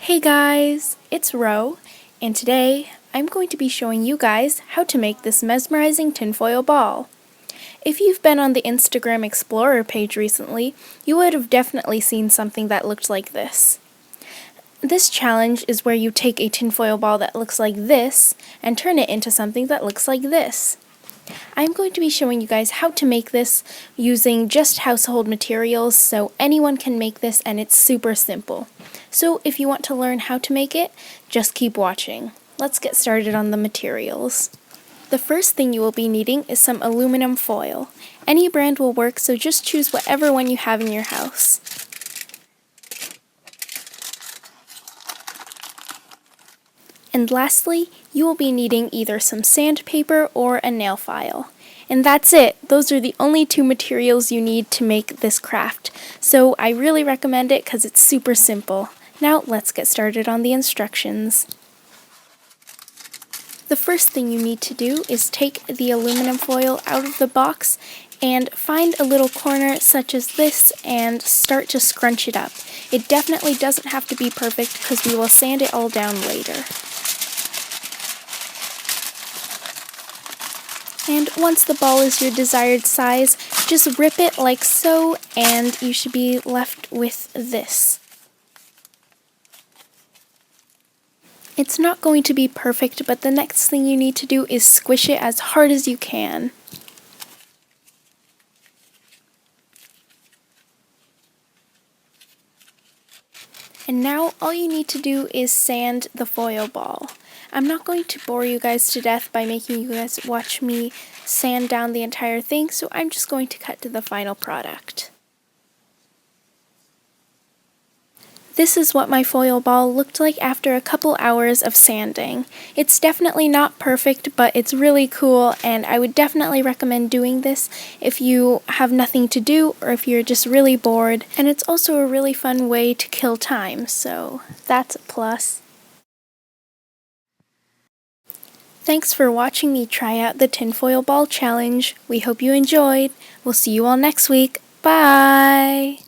Hey guys, it's Ro, and today I'm going to be showing you guys how to make this mesmerizing tinfoil ball. If you've been on the Instagram Explorer page recently, you would have definitely seen something that looked like this. This challenge is where you take a tinfoil ball that looks like this and turn it into something that looks like this. I'm going to be showing you guys how to make this using just household materials, so anyone can make this and it's super simple. So if you want to learn how to make it, just keep watching. Let's get started on the materials. The first thing you will be needing is some aluminum foil. Any brand will work, so just choose whatever one you have in your house. And lastly, you will be needing either some sandpaper or a nail file. And that's it! Those are the only two materials you need to make this craft. So I really recommend it because it's super simple. Now let's get started on the instructions. The first thing you need to do is take the aluminum foil out of the box and find a little corner such as this and start to scrunch it up. It definitely doesn't have to be perfect because we will sand it all down later. And once the ball is your desired size, just rip it like so, and you should be left with this. It's not going to be perfect, but the next thing you need to do is squish it as hard as you can. And now all you need to do is sand the foil ball. I'm not going to bore you guys to death by making you guys watch me sand down the entire thing, so I'm just going to cut to the final product. This is what my foil ball looked like after a couple hours of sanding. It's definitely not perfect, but it's really cool, and I would definitely recommend doing this if you have nothing to do or if you're just really bored. And it's also a really fun way to kill time, so that's a plus. Thanks for watching me try out the tinfoil ball challenge. We hope you enjoyed. We'll see you all next week. Bye!